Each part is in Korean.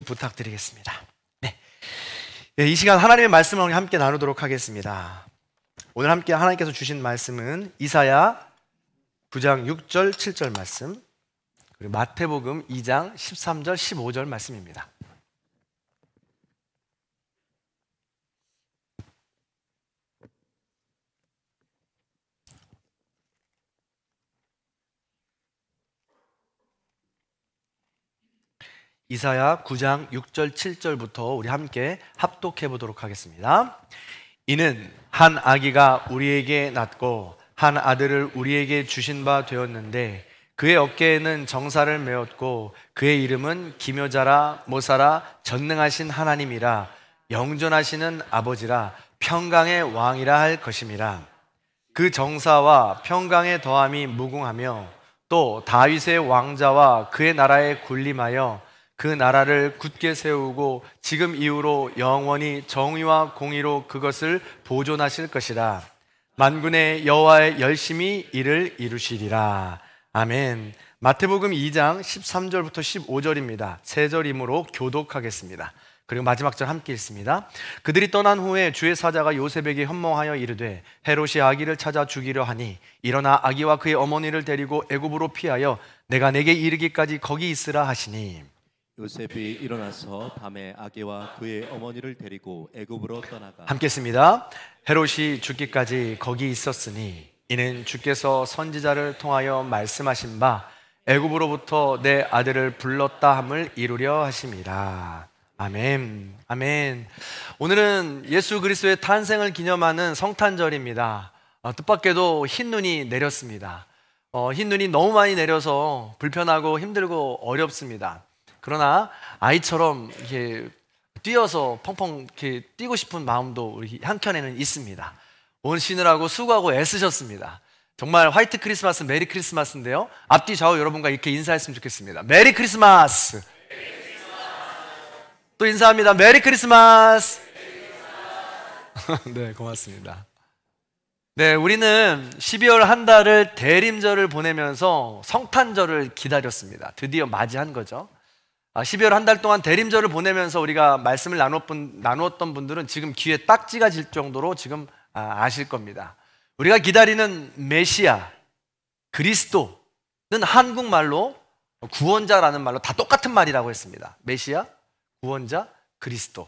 부탁드리겠습니다. 네. 이 시간 하나님의 말씀을 함께 나누도록 하겠습니다. 오늘 함께 하나님께서 주신 말씀은 이사야 9장 6절 7절 말씀, 그리고 마태복음 2장 13절 15절 말씀입니다. 이사야 9장 6절 7절부터 우리 함께 합독해 보도록 하겠습니다. 이는 한 아기가 우리에게 낳고 한 아들을 우리에게 주신 바 되었는데 그의 어깨에는 정사를 메었고 그의 이름은 기묘자라 모사라 전능하신 하나님이라 영존하시는 아버지라 평강의 왕이라 할 것임이라. 그 정사와 평강의 더함이 무궁하며 또 다윗의 왕자와 그의 나라에 군림하여 그 나라를 굳게 세우고 지금 이후로 영원히 정의와 공의로 그것을 보존하실 것이라. 만군의 여호와의 열심히 이를 이루시리라. 아멘. 마태복음 2장 13절부터 15절입니다. 세 절이므로 교독하겠습니다. 그리고 마지막 절 함께 읽습니다. 그들이 떠난 후에 주의 사자가 요셉에게 현몽하여 이르되 헤롯이 아기를 찾아 죽이려 하니 일어나 아기와 그의 어머니를 데리고 애굽으로 피하여 내가 내게 이르기까지 거기 있으라 하시니. 요셉이 일어나서 밤에 아기와 그의 어머니를 데리고 애굽으로 떠나가 함께 했습니다. 헤롯이 죽기까지 거기 있었으니 이는 주께서 선지자를 통하여 말씀하신 바 애굽으로부터 내 아들을 불렀다 함을 이루려 하심이라. 아멘. 아멘. 오늘은 예수 그리스도의 탄생을 기념하는 성탄절입니다. 뜻밖에도 흰 눈이 내렸습니다. 흰 눈이 너무 많이 내려서 불편하고 힘들고 어렵습니다. 그러나 아이처럼 이렇게 뛰어서 펑펑 이렇게 뛰고 싶은 마음도 우리 한켠에는 있습니다. 오시느라고 수고하고 애쓰셨습니다. 정말 화이트 크리스마스, 메리 크리스마스인데요. 앞뒤 좌우 여러분과 이렇게 인사했으면 좋겠습니다. 메리 크리스마스. 또 인사합니다. 메리 크리스마스. 네, 고맙습니다. 네, 우리는 12월 한 달을 대림절을 보내면서 성탄절을 기다렸습니다. 드디어 맞이한 거죠. 12월 한 달 동안 대림절을 보내면서 우리가 말씀을 나누었던 분들은 지금 귀에 딱지가 질 정도로 지금 아실 겁니다. 우리가 기다리는 메시아, 그리스도는 한국말로 구원자라는 말로 다 똑같은 말이라고 했습니다. 메시아, 구원자, 그리스도.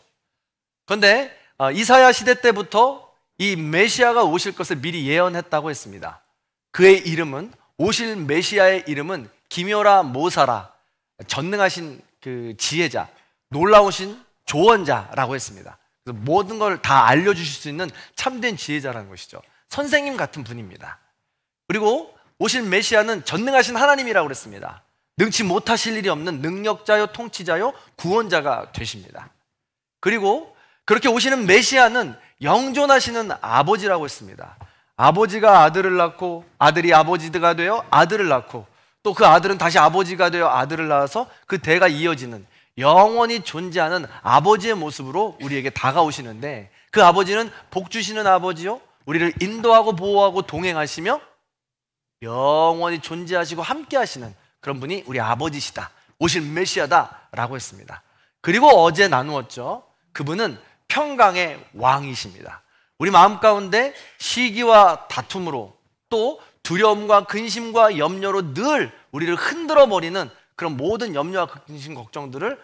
그런데 이사야 시대 때부터 이 메시아가 오실 것을 미리 예언했다고 했습니다. 그의 이름은, 오실 메시아의 이름은 기묘라 모사라, 전능하신 그 지혜자, 놀라우신 조언자라고 했습니다. 그래서 모든 걸 다 알려주실 수 있는 참된 지혜자라는 것이죠. 선생님 같은 분입니다. 그리고 오실 메시아는 전능하신 하나님이라고 그랬습니다. 능치 못하실 일이 없는 능력자요, 통치자요, 구원자가 되십니다. 그리고 그렇게 오시는 메시아는 영존하시는 아버지라고 했습니다. 아버지가 아들을 낳고 아들이 아버지가 되어 아들을 낳고 또 그 아들은 다시 아버지가 되어 아들을 낳아서 그 대가 이어지는 영원히 존재하는 아버지의 모습으로 우리에게 다가오시는데, 그 아버지는 복 주시는 아버지요, 우리를 인도하고 보호하고 동행하시며 영원히 존재하시고 함께 하시는 그런 분이 우리 아버지시다, 오실 메시아다라고 했습니다. 그리고 어제 나누었죠. 그분은 평강의 왕이십니다. 우리 마음 가운데 시기와 다툼으로 또 두려움과 근심과 염려로 늘 우리를 흔들어 버리는 그런 모든 염려와 근심 걱정들을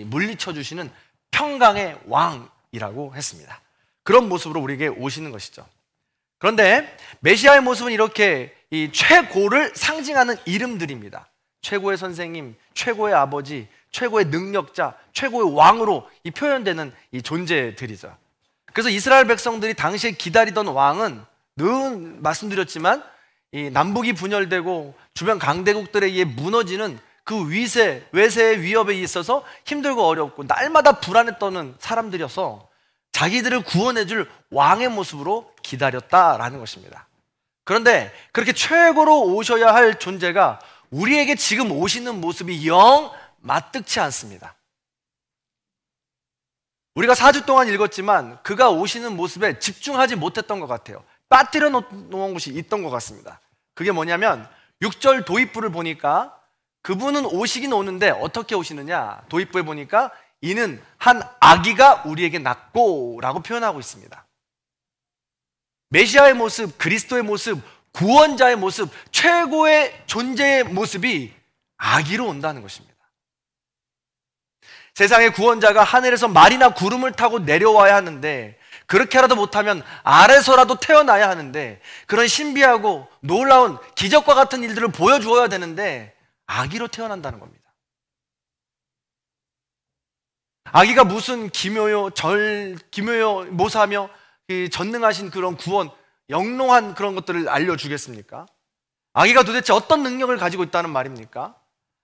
물리쳐 주시는 평강의 왕이라고 했습니다. 그런 모습으로 우리에게 오시는 것이죠. 그런데 메시아의 모습은 이렇게 이 최고를 상징하는 이름들입니다. 최고의 선생님, 최고의 아버지, 최고의 능력자, 최고의 왕으로 이 표현되는 이 존재들이죠. 그래서 이스라엘 백성들이 당시에 기다리던 왕은 늘 말씀드렸지만 이 남북이 분열되고 주변 강대국들에 의해 무너지는 그 외세의 위협에 있어서 힘들고 어렵고 날마다 불안에 떠는 사람들이어서 자기들을 구원해줄 왕의 모습으로 기다렸다라는 것입니다. 그런데 그렇게 최고로 오셔야 할 존재가 우리에게 지금 오시는 모습이 영 마뜩치 않습니다. 우리가 4주 동안 읽었지만 그가 오시는 모습에 집중하지 못했던 것 같아요. 빠뜨려 놓은 곳이 있던 것 같습니다. 그게 뭐냐면 6절 도입부를 보니까 그분은 오시긴 오는데 어떻게 오시느냐, 도입부에 보니까 이는 한 아기가 우리에게 낳고 라고 표현하고 있습니다. 메시아의 모습, 그리스도의 모습, 구원자의 모습, 최고의 존재의 모습이 아기로 온다는 것입니다. 세상의 구원자가 하늘에서 말이나 구름을 타고 내려와야 하는데, 그렇게라도 못하면 아래서라도 태어나야 하는데, 그런 신비하고 놀라운 기적과 같은 일들을 보여주어야 되는데 아기로 태어난다는 겁니다. 아기가 무슨 기묘요 모사며 전능하신 그런 구원, 영롱한 그런 것들을 알려주겠습니까? 아기가 도대체 어떤 능력을 가지고 있다는 말입니까?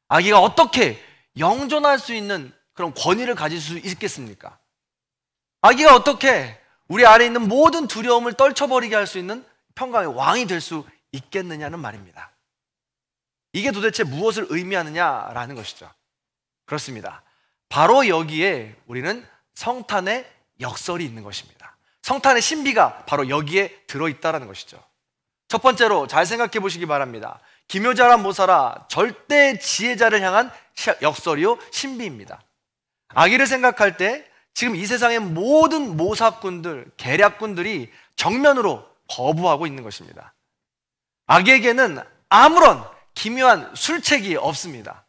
아기가 어떻게 영존할 수 있는 그런 권위를 가질 수 있겠습니까? 아기가 어떻게 우리 안에 있는 모든 두려움을 떨쳐버리게 할 수 있는 평강의 왕이 될 수 있겠느냐는 말입니다. 이게 도대체 무엇을 의미하느냐라는 것이죠. 그렇습니다. 바로 여기에 우리는 성탄의 역설이 있는 것입니다. 성탄의 신비가 바로 여기에 들어있다는 것이죠. 첫 번째로 잘 생각해 보시기 바랍니다. 기묘자라 모사라 절대 지혜자를 향한 역설이요 신비입니다. 아기를 생각할 때 지금 이 세상의 모든 모사꾼들, 계략꾼들이 정면으로 거부하고 있는 것입니다. 아기에게는 아무런 기묘한 술책이 없습니다.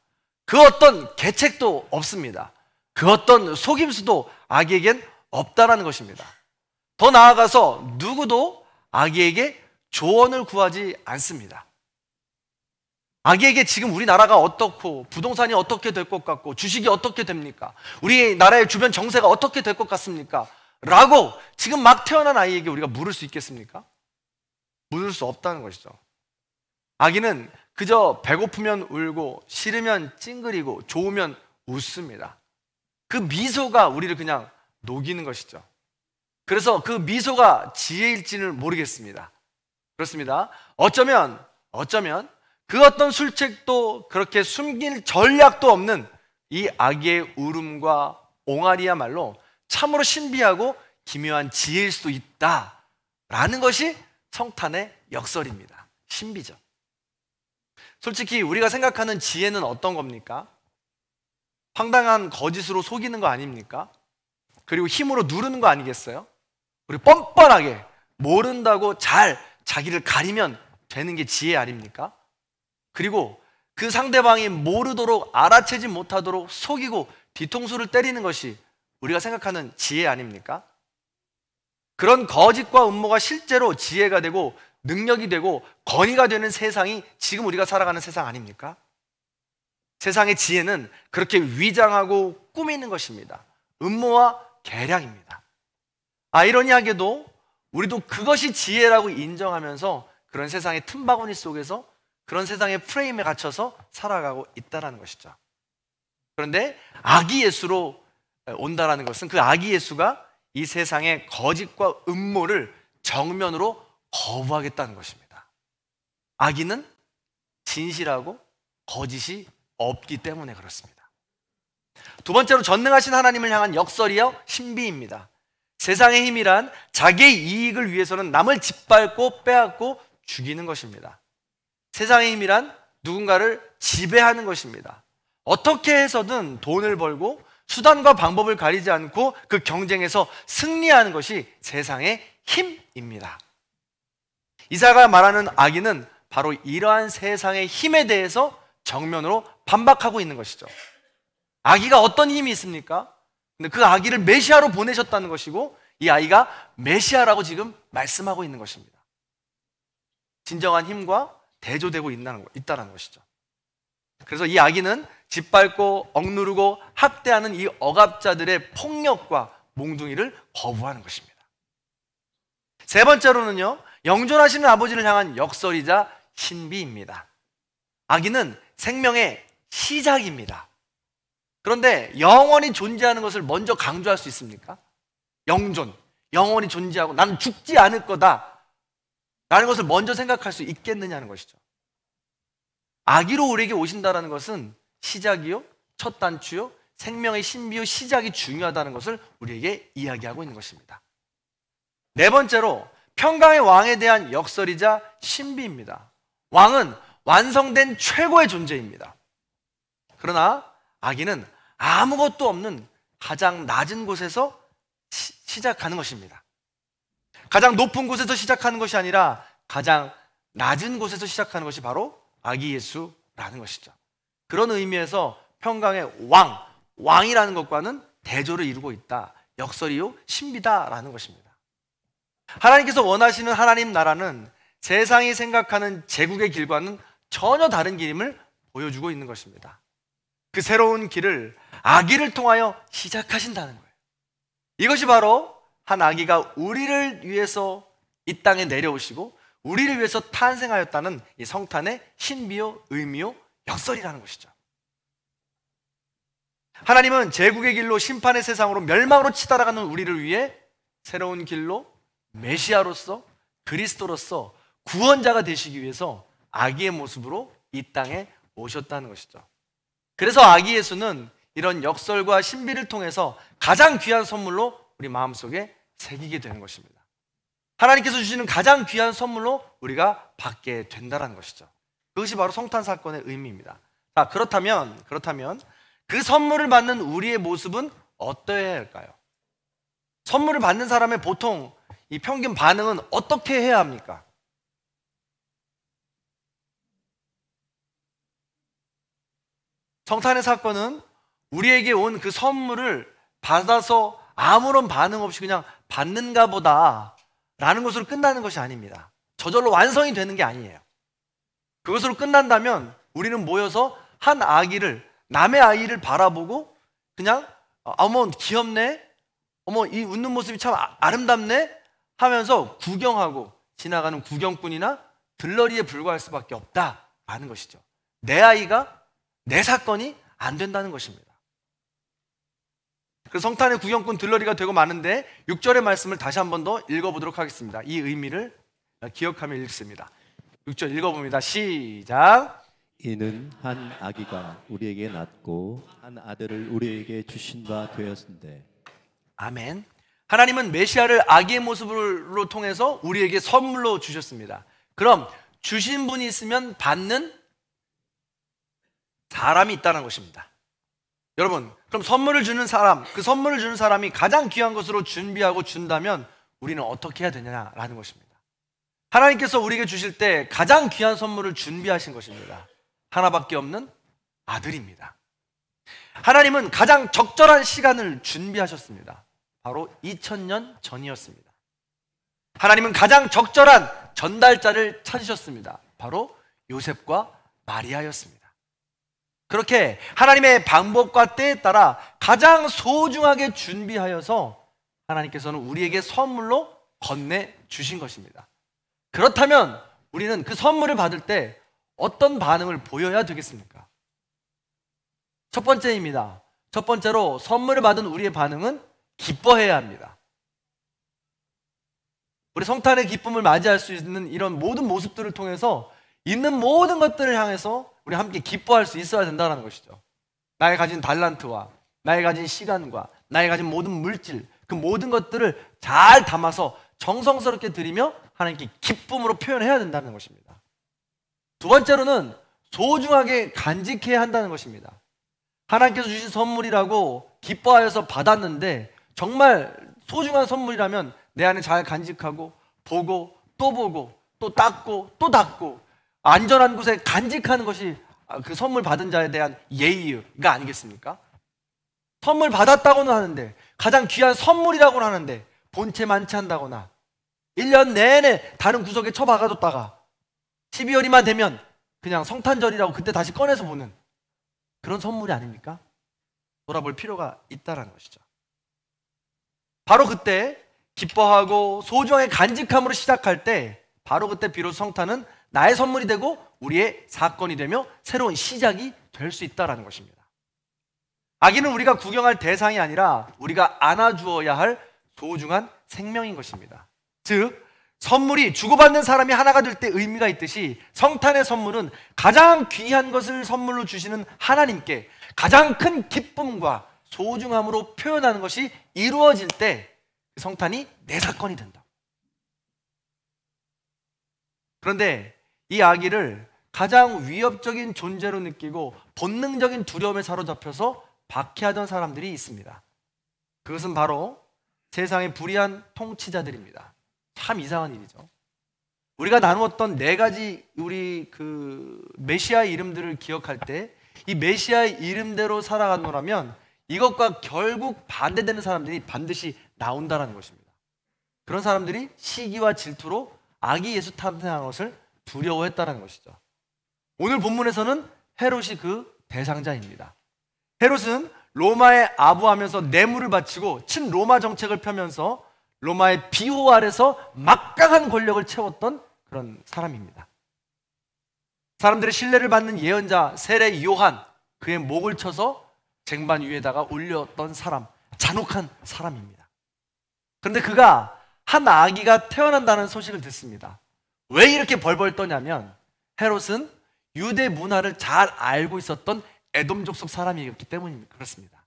그 어떤 계책도 없습니다. 그 어떤 속임수도 아기에겐 없다라는 것입니다. 더 나아가서 누구도 아기에게 조언을 구하지 않습니다. 아기에게 지금 우리나라가 어떻고 부동산이 어떻게 될 것 같고 주식이 어떻게 됩니까? 우리나라의 주변 정세가 어떻게 될 것 같습니까? 라고 지금 막 태어난 아이에게 우리가 물을 수 있겠습니까? 물을 수 없다는 것이죠. 아기는 그저 배고프면 울고 싫으면 찡그리고 좋으면 웃습니다. 그 미소가 우리를 그냥 녹이는 것이죠. 그래서 그 미소가 지혜일지는 모르겠습니다. 그렇습니다. 어쩌면 그 어떤 술책도 그렇게 숨길 전략도 없는 이 아기의 울음과 옹알이야말로 참으로 신비하고 기묘한 지혜일 수도 있다라는 것이 성탄의 역설입니다. 신비죠. 솔직히 우리가 생각하는 지혜는 어떤 겁니까? 황당한 거짓으로 속이는 거 아닙니까? 그리고 힘으로 누르는 거 아니겠어요? 우리 뻔뻔하게 모른다고 잘 자기를 가리면 되는 게 지혜 아닙니까? 그리고 그 상대방이 모르도록 알아채지 못하도록 속이고 뒤통수를 때리는 것이 우리가 생각하는 지혜 아닙니까? 그런 거짓과 음모가 실제로 지혜가 되고 능력이 되고 권위가 되는 세상이 지금 우리가 살아가는 세상 아닙니까? 세상의 지혜는 그렇게 위장하고 꾸미는 것입니다. 음모와 계략입니다. 아이러니하게도 우리도 그것이 지혜라고 인정하면서 그런 세상의 틈바구니 속에서 그런 세상의 프레임에 갇혀서 살아가고 있다는 것이죠. 그런데 아기 예수로 온다는 것은 그 아기 예수가 이 세상의 거짓과 음모를 정면으로 거부하겠다는 것입니다. 아기는 진실하고 거짓이 없기 때문에 그렇습니다. 두 번째로 전능하신 하나님을 향한 역설이요 신비입니다. 세상의 힘이란 자기의 이익을 위해서는 남을 짓밟고 빼앗고 죽이는 것입니다. 세상의 힘이란 누군가를 지배하는 것입니다. 어떻게 해서든 돈을 벌고 수단과 방법을 가리지 않고 그 경쟁에서 승리하는 것이 세상의 힘입니다. 이사야가 말하는 아기는 바로 이러한 세상의 힘에 대해서 정면으로 반박하고 있는 것이죠. 아기가 어떤 힘이 있습니까? 근데 그 아기를 메시아로 보내셨다는 것이고 이 아이가 메시아라고 지금 말씀하고 있는 것입니다. 진정한 힘과 대조되고 있다는 것이죠. 그래서 이 아기는 짓밟고 억누르고 학대하는 이 억압자들의 폭력과 몽둥이를 거부하는 것입니다. 세 번째로는요, 영존하시는 아버지를 향한 역설이자 신비입니다. 아기는 생명의 시작입니다. 그런데 영원히 존재하는 것을 먼저 강조할 수 있습니까? 영존, 영원히 존재하고 나는 죽지 않을 거다 라는 것을 먼저 생각할 수 있겠느냐는 것이죠. 아기로 우리에게 오신다는 것은 시작이요, 첫 단추요, 생명의 신비요, 시작이 중요하다는 것을 우리에게 이야기하고 있는 것입니다. 네 번째로 평강의 왕에 대한 역설이자 신비입니다. 왕은 완성된 최고의 존재입니다. 그러나 아기는 아무것도 없는 가장 낮은 곳에서 시작하는 것입니다. 가장 높은 곳에서 시작하는 것이 아니라 가장 낮은 곳에서 시작하는 것이 바로 아기 예수라는 것이죠. 그런 의미에서 평강의 왕이라는 것과는 대조를 이루고 있다. 역설이요 신비다라는 것입니다. 하나님께서 원하시는 하나님 나라는 세상이 생각하는 제국의 길과는 전혀 다른 길임을 보여주고 있는 것입니다. 그 새로운 길을 아기를 통하여 시작하신다는 거예요. 이것이 바로 한 아기가 우리를 위해서 이 땅에 내려오시고 우리를 위해서 탄생하였다는 이 성탄의 신비요 의미요 역설이라는 것이죠. 하나님은 제국의 길로 심판의 세상으로 멸망으로 치달아가는 우리를 위해 새로운 길로 메시아로서 그리스도로서 구원자가 되시기 위해서 아기의 모습으로 이 땅에 오셨다는 것이죠. 그래서 아기 예수는 이런 역설과 신비를 통해서 가장 귀한 선물로 우리 마음속에 새기게 되는 것입니다. 하나님께서 주시는 가장 귀한 선물로 우리가 받게 된다는 것이죠. 그것이 바로 성탄 사건의 의미입니다. 자, 그렇다면 그 선물을 받는 우리의 모습은 어떠해야 할까요? 선물을 받는 사람의 보통 이 평균 반응은 어떻게 해야 합니까? 성탄의 사건은 우리에게 온 그 선물을 받아서 아무런 반응 없이 그냥 받는가 보다 라는 것으로 끝나는 것이 아닙니다. 저절로 완성이 되는 게 아니에요. 그것으로 끝난다면 우리는 모여서 한 아기를, 남의 아이를 바라보고 그냥 어머 귀엽네, 어머 이 웃는 모습이 참 아름답네 하면서 구경하고 지나가는 구경꾼이나 들러리에 불과할 수밖에 없다라는 것이죠. 내 아이가, 내 사건이 안 된다는 것입니다. 그 성탄의 구경꾼 들러리가 되고 마는데 6절의 말씀을 다시 한 번 더 읽어보도록 하겠습니다. 이 의미를 기억하며 읽습니다. 6절 읽어봅니다. 시작. 이는 한 아기가 우리에게 낳고 한 아들을 우리에게 주신 바 되었은데. 아멘. 하나님은 메시아를 아기의 모습으로 통해서 우리에게 선물로 주셨습니다. 그럼 주신 분이 있으면 받는 사람이 있다는 것입니다. 여러분, 그럼 선물을 주는 사람, 그 선물을 주는 사람이 가장 귀한 것으로 준비하고 준다면 우리는 어떻게 해야 되냐라는 것입니다. 하나님께서 우리에게 주실 때 가장 귀한 선물을 준비하신 것입니다. 하나밖에 없는 아들입니다. 하나님은 가장 적절한 시간을 준비하셨습니다. 바로 2000년 전이었습니다. 하나님은 가장 적절한 전달자를 찾으셨습니다. 바로 요셉과 마리아였습니다. 그렇게 하나님의 방법과 때에 따라 가장 소중하게 준비하여서 하나님께서는 우리에게 선물로 건네주신 것입니다. 그렇다면 우리는 그 선물을 받을 때 어떤 반응을 보여야 되겠습니까? 첫 번째입니다. 첫 번째로 선물을 받은 우리의 반응은 기뻐해야 합니다. 우리 성탄의 기쁨을 맞이할 수 있는 이런 모든 모습들을 통해서 있는 모든 것들을 향해서 우리 함께 기뻐할 수 있어야 된다는 것이죠. 나의 가진 달란트와 나의 가진 시간과 나의 가진 모든 물질, 그 모든 것들을 잘 담아서 정성스럽게 드리며 하나님께 기쁨으로 표현해야 된다는 것입니다. 두 번째로는 소중하게 간직해야 한다는 것입니다. 하나님께서 주신 선물이라고 기뻐하여서 받았는데 정말 소중한 선물이라면 내 안에 잘 간직하고 보고 또 닦고 또 닦고 안전한 곳에 간직하는 것이 그 선물 받은 자에 대한 예의가 아니겠습니까? 선물 받았다고는 하는데, 가장 귀한 선물이라고는 하는데 본체 만취한다거나 1년 내내 다른 구석에 처박아뒀다가 12월이만 되면 그냥 성탄절이라고 그때 다시 꺼내서 보는 그런 선물이 아닙니까? 돌아볼 필요가 있다는 것이죠. 바로 그때 기뻐하고 소중하게 간직함으로 시작할 때 바로 그때 비로소 성탄은 나의 선물이 되고 우리의 사건이 되며 새로운 시작이 될 수 있다는 것입니다. 아기는 우리가 구경할 대상이 아니라 우리가 안아주어야 할 소중한 생명인 것입니다. 즉 선물이 주고받는 사람이 하나가 될 때 의미가 있듯이 성탄의 선물은 가장 귀한 것을 선물로 주시는 하나님께 가장 큰 기쁨과 소중함으로 표현하는 것이 이루어질 때 성탄이 내 사건이 된다. 그런데 이 아기를 가장 위협적인 존재로 느끼고 본능적인 두려움에 사로잡혀서 박해하던 사람들이 있습니다. 그것은 바로 세상의 불의한 통치자들입니다. 참 이상한 일이죠. 우리가 나누었던 네 가지 우리 그 메시아의 이름들을 기억할 때 이 메시아의 이름대로 살아가노라면 이것과 결국 반대되는 사람들이 반드시 나온다는 것입니다. 그런 사람들이 시기와 질투로 아기 예수 탐생한 것을 두려워했다는 것이죠. 오늘 본문에서는 헤롯이 그 대상자입니다. 헤롯은 로마에 아부하면서 뇌물을 바치고 친로마 정책을 펴면서 로마의 비호 아래서 막강한 권력을 채웠던 그런 사람입니다. 사람들의 신뢰를 받는 예언자 세례 요한, 그의 목을 쳐서 쟁반 위에다가 올렸던 사람, 잔혹한 사람입니다. 그런데 그가 한 아기가 태어난다는 소식을 듣습니다. 왜 이렇게 벌벌 떠냐면 헤롯은 유대 문화를 잘 알고 있었던 에돔 족속 사람이었기 때문입니다. 그렇습니다.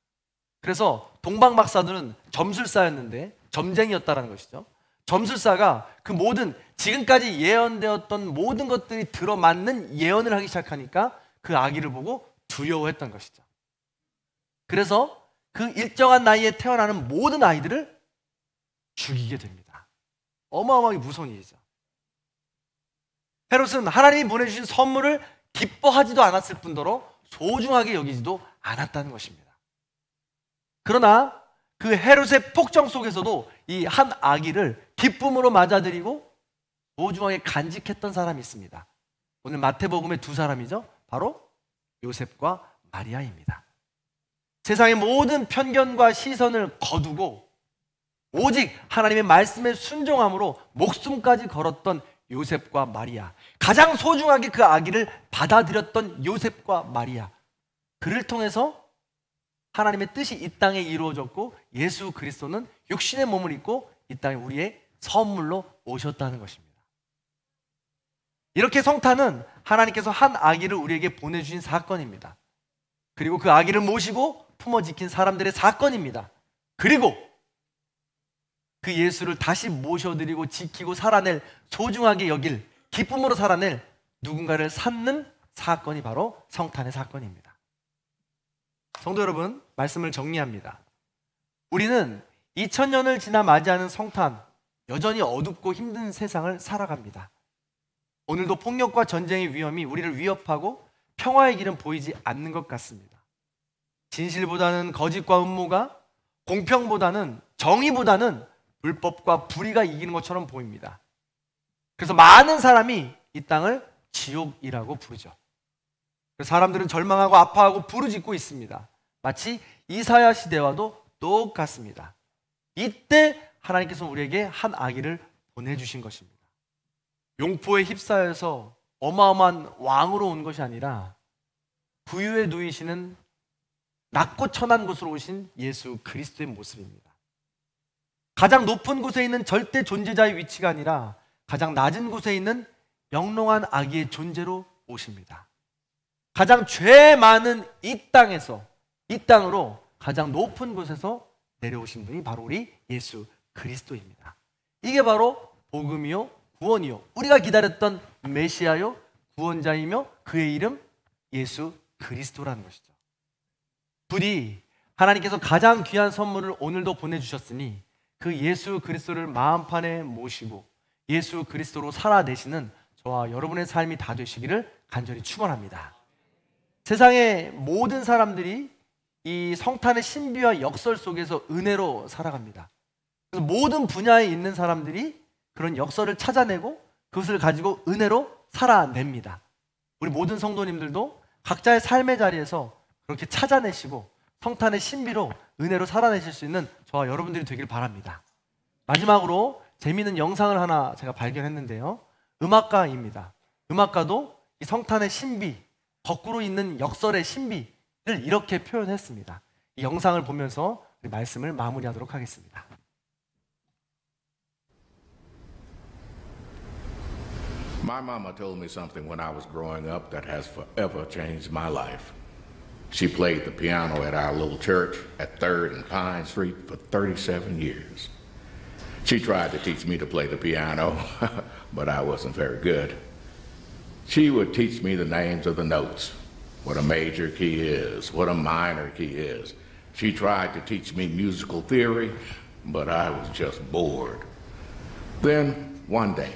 그래서 동방 박사들은 점술사였는데 점쟁이였다는 것이죠. 점술사가 그 모든 지금까지 예언되었던 모든 것들이 들어맞는 예언을 하기 시작하니까 그 아기를 보고 두려워했던 것이죠. 그래서 그 일정한 나이에 태어나는 모든 아이들을 죽이게 됩니다. 어마어마하게 무서운 일이죠. 헤롯은 하나님이 보내주신 선물을 기뻐하지도 않았을 뿐더러 소중하게 여기지도 않았다는 것입니다. 그러나 그 헤롯의 폭정 속에서도 이 한 아기를 기쁨으로 맞아들이고 소중하게 간직했던 사람이 있습니다. 오늘 마태복음의 두 사람이죠. 바로 요셉과 마리아입니다. 세상의 모든 편견과 시선을 거두고 오직 하나님의 말씀에 순종함으로 목숨까지 걸었던 요셉과 마리아, 가장 소중하게 그 아기를 받아들였던 요셉과 마리아, 그를 통해서 하나님의 뜻이 이 땅에 이루어졌고 예수 그리스도는 육신의 몸을 입고 이 땅에 우리의 선물로 오셨다는 것입니다. 이렇게 성탄은 하나님께서 한 아기를 우리에게 보내주신 사건입니다. 그리고 그 아기를 모시고 품어 지킨 사람들의 사건입니다. 그리고 그 예수를 다시 모셔드리고 지키고 살아낼, 소중하게 여길, 기쁨으로 살아낼 누군가를 찾는 사건이 바로 성탄의 사건입니다. 성도 여러분, 말씀을 정리합니다. 우리는 2000년을 지나 맞이하는 성탄, 여전히 어둡고 힘든 세상을 살아갑니다. 오늘도 폭력과 전쟁의 위험이 우리를 위협하고 평화의 길은 보이지 않는 것 같습니다. 진실보다는 거짓과 음모가, 공평보다는, 정의보다는 불법과 불의가 이기는 것처럼 보입니다. 그래서 많은 사람이 이 땅을 지옥이라고 부르죠. 사람들은 절망하고 아파하고 부르짖고 있습니다. 마치 이사야 시대와도 똑같습니다. 이때 하나님께서 우리에게 한 아기를 보내주신 것입니다. 용포에 휩싸여서 어마어마한 왕으로 온 것이 아니라 부유에 누이시는 낮고 천한 곳으로 오신 예수 그리스도의 모습입니다. 가장 높은 곳에 있는 절대 존재자의 위치가 아니라 가장 낮은 곳에 있는 영롱한 아기의 존재로 오십니다. 가장 죄 많은 이 땅에서, 이 땅으로 가장 높은 곳에서 내려오신 분이 바로 우리 예수 그리스도입니다. 이게 바로 복음이요 구원이요, 우리가 기다렸던 메시아요 구원자이며 그의 이름 예수 그리스도라는 것이죠. 부디 하나님께서 가장 귀한 선물을 오늘도 보내주셨으니 그 예수 그리스도를 마음판에 모시고 예수 그리스도로 살아내시는 저와 여러분의 삶이 다 되시기를 간절히 축원합니다. 세상의 모든 사람들이 이 성탄의 신비와 역설 속에서 은혜로 살아갑니다. 그래서 모든 분야에 있는 사람들이 그런 역설을 찾아내고 그것을 가지고 은혜로 살아냅니다. 우리 모든 성도님들도 각자의 삶의 자리에서 그렇게 찾아내시고 성탄의 신비로 은혜로 살아내실 수 있는 저와 여러분들이 되길 바랍니다. 마지막으로 재미있는 영상을 하나 제가 발견했는데요. 음악가입니다. 음악가도 이 성탄의 신비, 거꾸로 있는 역설의 신비를 이렇게 표현했습니다. 이 영상을 보면서 우리 말씀을 마무리하도록 하겠습니다. My mama told me something when I was growing up that has forever changed my life. She played the piano at our little church at 3rd and Pine Street for 37 years. She tried to teach me to play the piano, but I wasn't very good. She would teach me the names of the notes, what a major key is, what a minor key is, She tried to teach me musical theory, but I was just bored. Then, one day,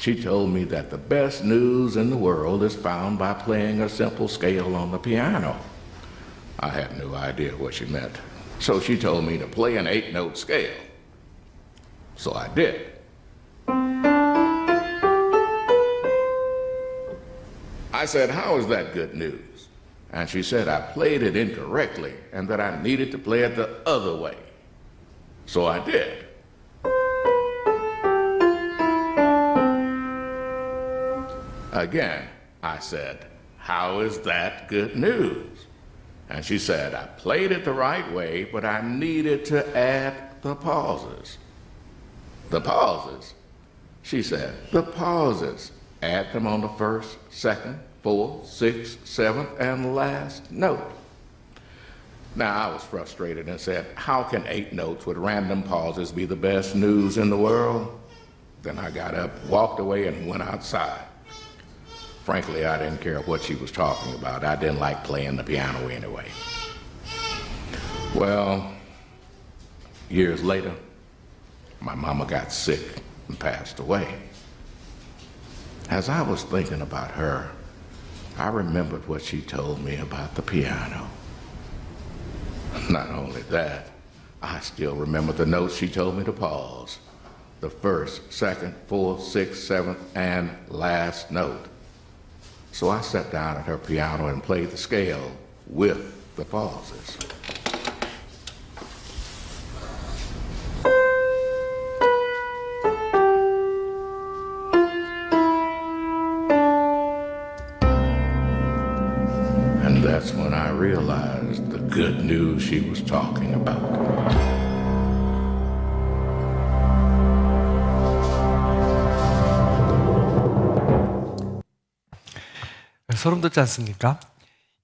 she told me that the best news in the world is found by playing a simple scale on the piano. I had no idea what she meant, so she told me to play an 8-note scale. So I did. I said, "How is that good news?" And she said I played it incorrectly and that I needed to play it the other way. So I did. Again, I said, "How is that good news?" And she said, "I played it the right way, but I needed to add the pauses." The pauses? She said, "The pauses. Add them on the first, second, fourth, sixth, seventh, and last note." Now, I was frustrated and said, "How can 8 notes with random pauses be the best news in the world?" Then I got up, walked away, and went outside. Frankly, I didn't care what she was talking about. I didn't like playing the piano anyway. Well, years later, my mama got sick and passed away. As I was thinking about her, I remembered what she told me about the piano. Not only that, I still remember the notes she told me to pause. The first, second, fourth, sixth, seventh, and last note. So I sat down at her piano and played the scale with the pauses. And that's when I realized the good news she was talking about. 소름 돋지 않습니까?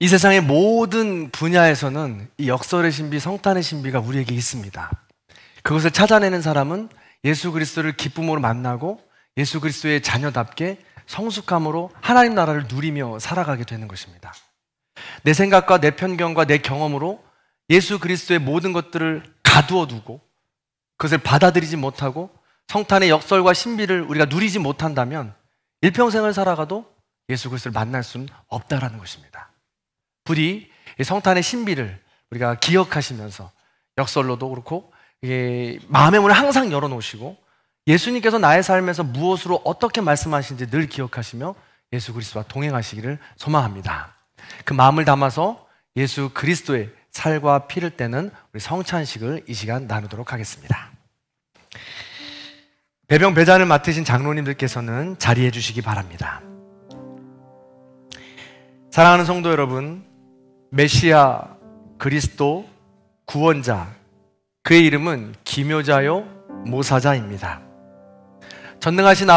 이 세상의 모든 분야에서는 이 역설의 신비, 성탄의 신비가 우리에게 있습니다. 그것을 찾아내는 사람은 예수 그리스도를 기쁨으로 만나고 예수 그리스도의 자녀답게 성숙함으로 하나님 나라를 누리며 살아가게 되는 것입니다. 내 생각과 내 편견과 내 경험으로 예수 그리스도의 모든 것들을 가두어 두고 그것을 받아들이지 못하고 성탄의 역설과 신비를 우리가 누리지 못한다면 일평생을 살아가도 예수 그리스도를 만날 수는 없다라는 것입니다. 부디 성탄의 신비를 우리가 기억하시면서 역설로도 그렇고 마음의 문을 항상 열어놓으시고 예수님께서 나의 삶에서 무엇으로 어떻게 말씀하시는지 늘 기억하시며 예수 그리스도와 동행하시기를 소망합니다. 그 마음을 담아서 예수 그리스도의 살과 피를 떼는 우리 성찬식을 이 시간 나누도록 하겠습니다. 배병 배잔을 맡으신 장로님들께서는 자리해 주시기 바랍니다. 사랑하는 성도 여러분, 메시아 그리스도 구원자, 그의 이름은 기묘자요 모사자입니다. 전능하신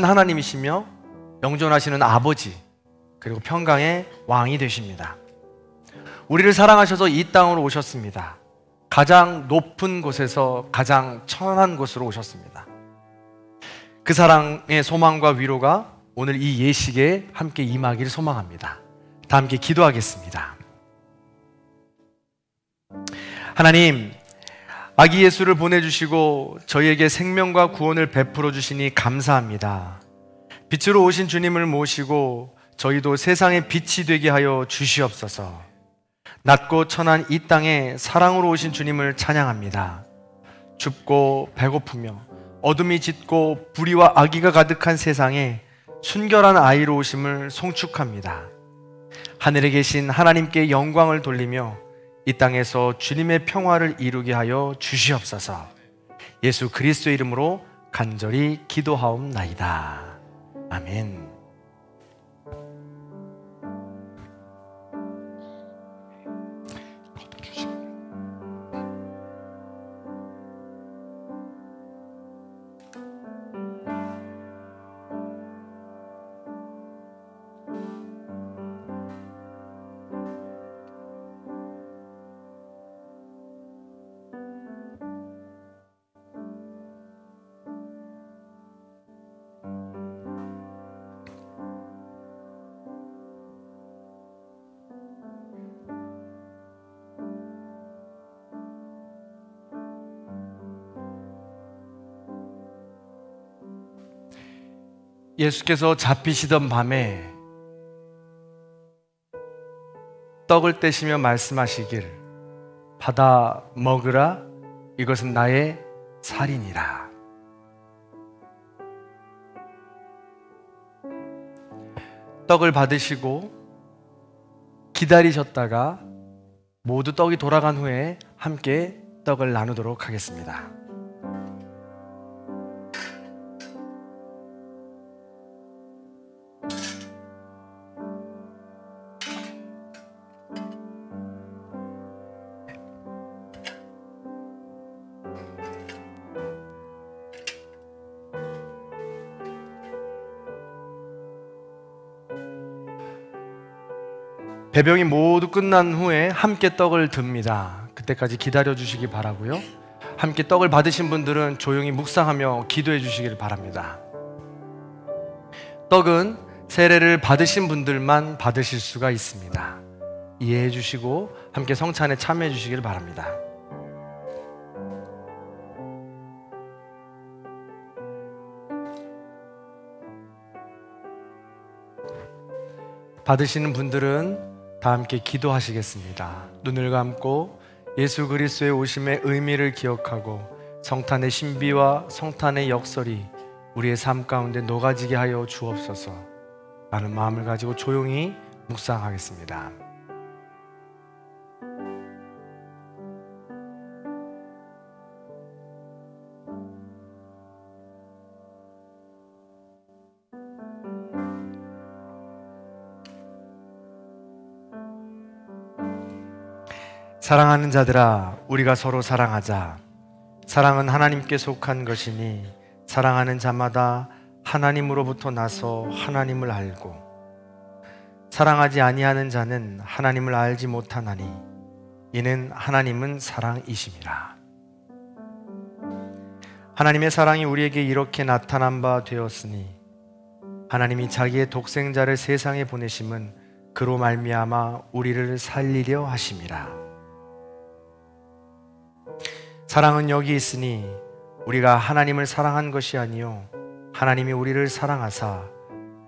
하나님이시며 영존하시는 아버지, 그리고 평강의 왕이 되십니다. 우리를 사랑하셔서 이 땅으로 오셨습니다. 가장 높은 곳에서 가장 천한 곳으로 오셨습니다. 그 사랑의 소망과 위로가 오늘 이 예식에 함께 임하기를 소망합니다. 다 함께 기도하겠습니다. 하나님, 아기 예수를 보내주시고 저희에게 생명과 구원을 베풀어 주시니 감사합니다. 빛으로 오신 주님을 모시고 저희도 세상의 빛이 되게 하여 주시옵소서. 낮고 천한 이 땅에 사랑으로 오신 주님을 찬양합니다. 춥고 배고프며 어둠이 짙고 불의와 악의가 가득한 세상에 순결한 아이로 오심을 송축합니다. 하늘에 계신 하나님께 영광을 돌리며 이 땅에서 주님의 평화를 이루게 하여 주시옵소서. 예수 그리스도의 이름으로 간절히 기도하옵나이다. 아멘. 예수께서 잡히시던 밤에 떡을 떼시며 말씀하시길, 받아 먹으라, 이것은 나의 살이니라. 떡을 받으시고 기다리셨다가 모두 떡이 돌아간 후에 함께 떡을 나누도록 하겠습니다. 배병이 모두 끝난 후에 함께 떡을 듭니다. 그때까지 기다려 주시기 바라고요. 함께 떡을 받으신 분들은 조용히 묵상하며 기도해 주시기를 바랍니다. 떡은 세례를 받으신 분들만 받으실 수가 있습니다. 이해해 주시고 함께 성찬에 참여해 주시기를 바랍니다. 받으시는 분들은 다 함께 기도하시겠습니다. 눈을 감고 예수 그리스도의 오심의 의미를 기억하고 성탄의 신비와 성탄의 역설이 우리의 삶 가운데 녹아지게 하여 주옵소서. 라는 마음을 가지고 조용히 묵상하겠습니다. 사랑하는 자들아, 우리가 서로 사랑하자. 사랑은 하나님께 속한 것이니 사랑하는 자마다 하나님으로부터 나서 하나님을 알고, 사랑하지 아니하는 자는 하나님을 알지 못하나니 이는 하나님은 사랑이심이라. 하나님의 사랑이 우리에게 이렇게 나타난 바 되었으니 하나님이 자기의 독생자를 세상에 보내심은 그로 말미암아 우리를 살리려 하심이라. 사랑은 여기 있으니 우리가 하나님을 사랑한 것이 아니요 하나님이 우리를 사랑하사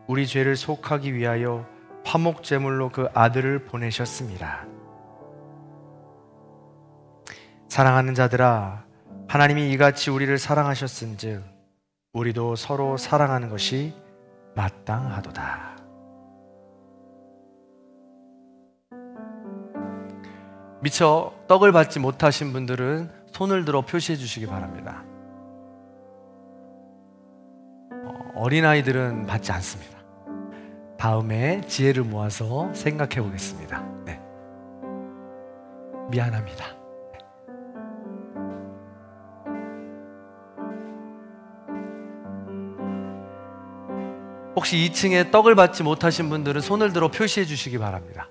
우리 죄를 속하기 위하여 화목제물로 그 아들을 보내셨습니다. 사랑하는 자들아, 하나님이 이같이 우리를 사랑하셨은즉 우리도 서로 사랑하는 것이 마땅하도다. 미처 떡을 받지 못하신 분들은 손을 들어 표시해 주시기 바랍니다. 어린아이들은 받지 않습니다. 다음에 지혜를 모아서 생각해 보겠습니다. 네. 미안합니다. 혹시 2층에 떡을 받지 못하신 분들은 손을 들어 표시해 주시기 바랍니다.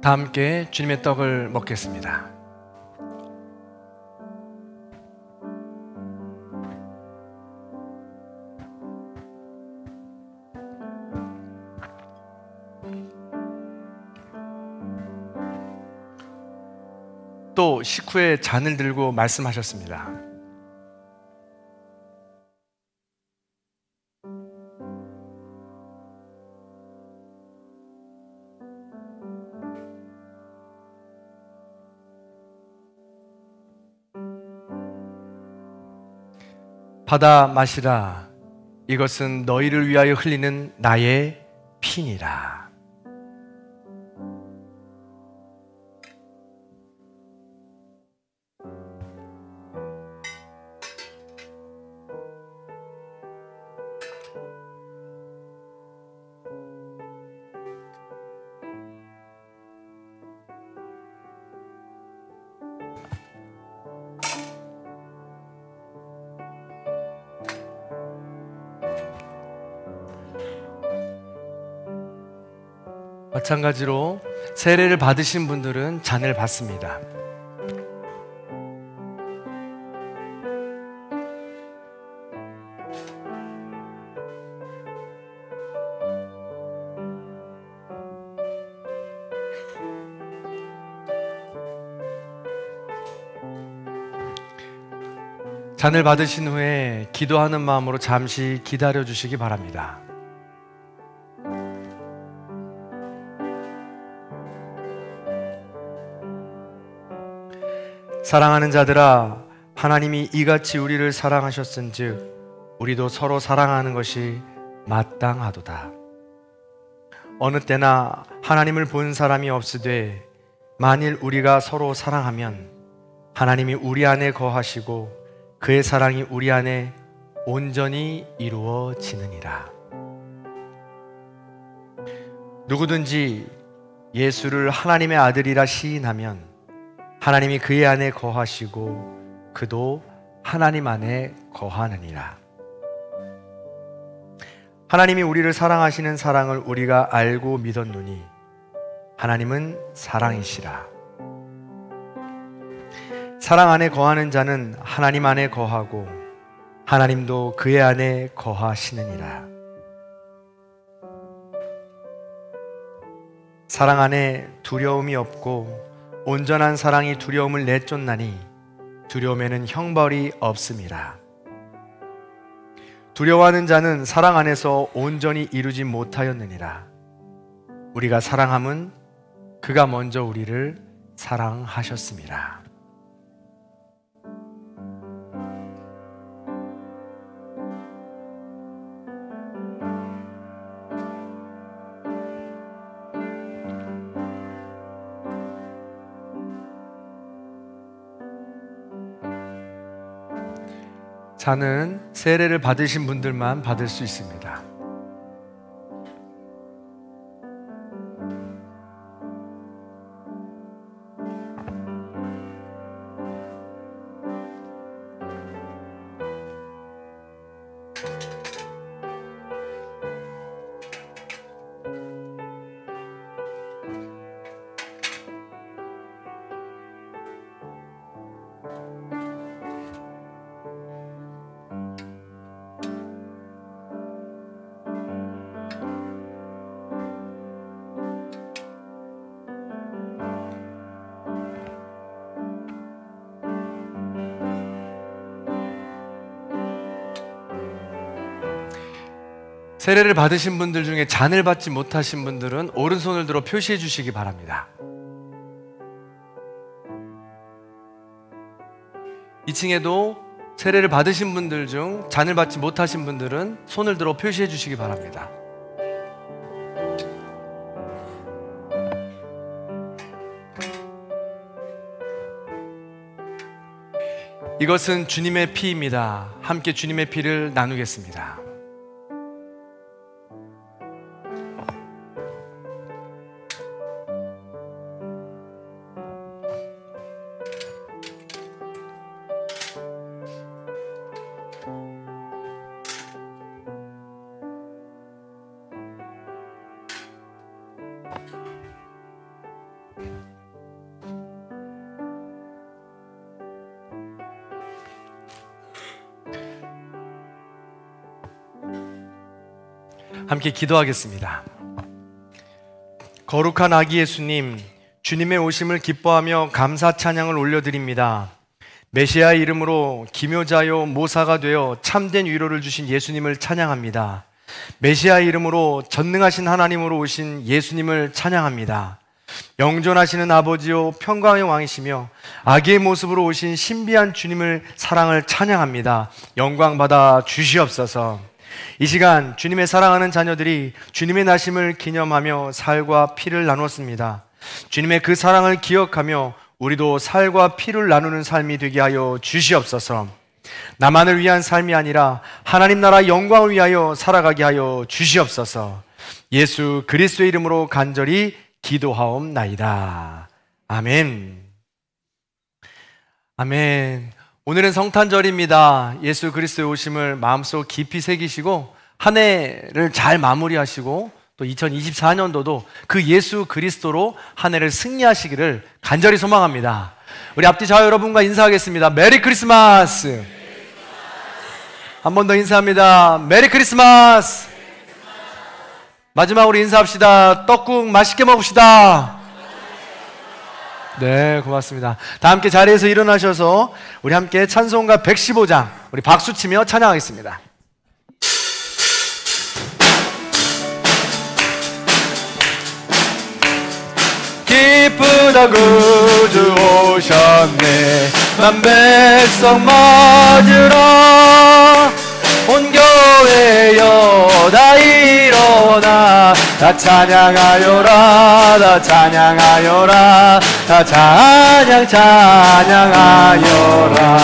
다 함께 주님의 떡을 먹겠습니다. 또 식후에 잔을 들고 말씀하셨습니다. 받아 마시라. 이것은 너희를 위하여 흘리는 나의 피니라. 마찬가지로 세례를 받으신 분들은 잔을 받습니다. 잔을 받으신 후에 기도하는 마음으로 잠시 기다려 주시기 바랍니다. 사랑하는 자들아, 하나님이 이같이 우리를 사랑하셨은즉 우리도 서로 사랑하는 것이 마땅하도다. 어느 때나 하나님을 본 사람이 없으되 만일 우리가 서로 사랑하면 하나님이 우리 안에 거하시고 그의 사랑이 우리 안에 온전히 이루어지느니라. 누구든지 예수를 하나님의 아들이라 시인하면 하나님이 그의 안에 거하시고 그도 하나님 안에 거하느니라. 하나님이 우리를 사랑하시는 사랑을 우리가 알고 믿었노니 하나님은 사랑이시라. 사랑 안에 거하는 자는 하나님 안에 거하고 하나님도 그의 안에 거하시느니라. 사랑 안에 두려움이 없고 온전한 사랑이 두려움을 내쫓나니 두려움에는 형벌이 없음이라. 두려워하는 자는 사랑 안에서 온전히 이루지 못하였느니라. 우리가 사랑함은 그가 먼저 우리를 사랑하셨음이라. 잔은 세례를 받으신 분들만 받을 수 있습니다. 세례를 받으신 분들 중에 잔을 받지 못하신 분들은 오른손을 들어 표시해 주시기 바랍니다. 2층에도 세례를 받으신 분들 중 잔을 받지 못하신 분들은 손을 들어 표시해 주시기 바랍니다. 이것은 주님의 피입니다. 함께 주님의 피를 나누겠습니다. 함께 기도하겠습니다. 거룩한 아기 예수님, 주님의 오심을 기뻐하며 감사 찬양을 올려드립니다. 메시아의 이름으로 기묘자요 모사가 되어 참된 위로를 주신 예수님을 찬양합니다. 메시아의 이름으로 전능하신 하나님으로 오신 예수님을 찬양합니다. 영존하시는 아버지요 평강의 왕이시며 아기의 모습으로 오신 신비한 주님을 사랑을 찬양합니다. 영광 받아 주시옵소서. 이 시간 주님의 사랑하는 자녀들이 주님의 나심을 기념하며 살과 피를 나눴습니다. 주님의 그 사랑을 기억하며 우리도 살과 피를 나누는 삶이 되게 하여 주시옵소서. 나만을 위한 삶이 아니라 하나님 나라 영광을 위하여 살아가게 하여 주시옵소서. 예수 그리스도의 이름으로 간절히 기도하옵나이다. 아멘. 아멘. 오늘은 성탄절입니다. 예수 그리스도의 오심을 마음속 깊이 새기시고 한 해를 잘 마무리하시고 또 2024년도도 그 예수 그리스도로 한 해를 승리하시기를 간절히 소망합니다. 우리 앞뒤 좌우 여러분과 인사하겠습니다. 메리 크리스마스. 한 번 더 인사합니다. 메리 크리스마스. 마지막으로 인사합시다. 떡국 맛있게 먹읍시다. 네, 고맙습니다. 다 함께 자리에서 일어나셔서 우리 함께 찬송가 115장 우리 박수치며 찬양하겠습니다. 기쁘다 구주 오셨네. 만 백성 맞으러 온 교회여 다 일어나. 다 찬양하여라. 다 찬양하여라. 다 찬양하여라.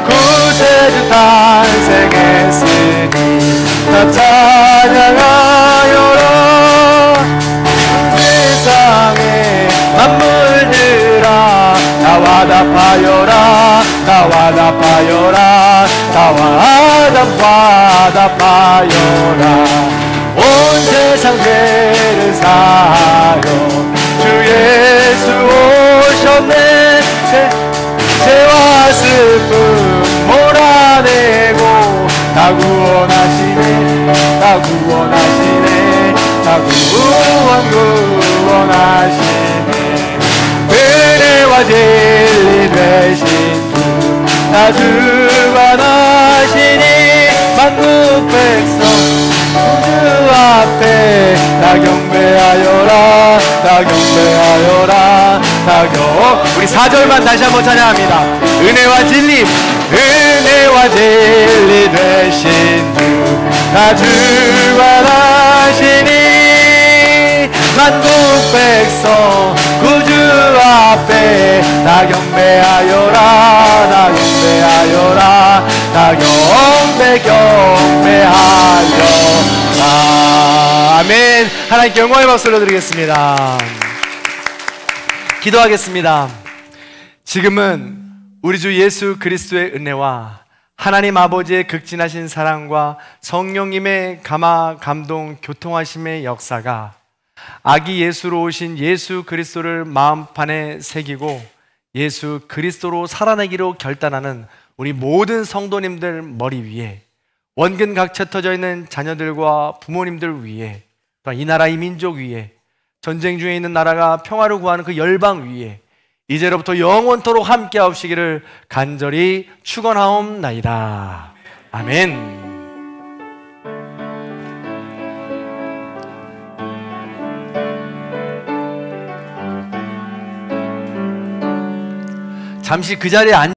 구세주 탄생했으니 다 찬양하여라. 세상에 만물들아 다 화답하여라. 다 화답하여라. 다 화답하여라. 온 세상 죄를 사여 주 예수 오셨네. 죄와 슬픔 몰아내고 다 구원하시네. 다 구원하시네. 다 구원하시네. 은혜와 진리 되신 주 다 주관하시니 만국 백성 구주 앞에 다 경배하여라. 다 경배하여라. 우리 4절만 다시 한번 찬양합니다. 은혜와 진리 되신 주 다 주관하시니 만국 백성 구주 앞에 다 경배하여라. 다 경배하여라. 다 경배하여라. 아멘. 하나님께 영광의 박수를 드리겠습니다. 기도하겠습니다. 지금은 우리 주 예수 그리스도의 은혜와 하나님 아버지의 극진하신 사랑과 성령님의 감화, 감동, 교통하심의 역사가 아기 예수로 오신 예수 그리스도를 마음판에 새기고 예수 그리스도로 살아내기로 결단하는 우리 모든 성도님들 머리 위에, 원근 각처 터져 있는 자녀들과 부모님들 위에, 또한 이 나라 이 민족 위에, 전쟁 중에 있는 나라가 평화를 구하는 그 열방 위에 이제로부터 영원토록 함께 하옵시기를 간절히 축원하옵나이다. 아멘. 잠시 그 자리에 앉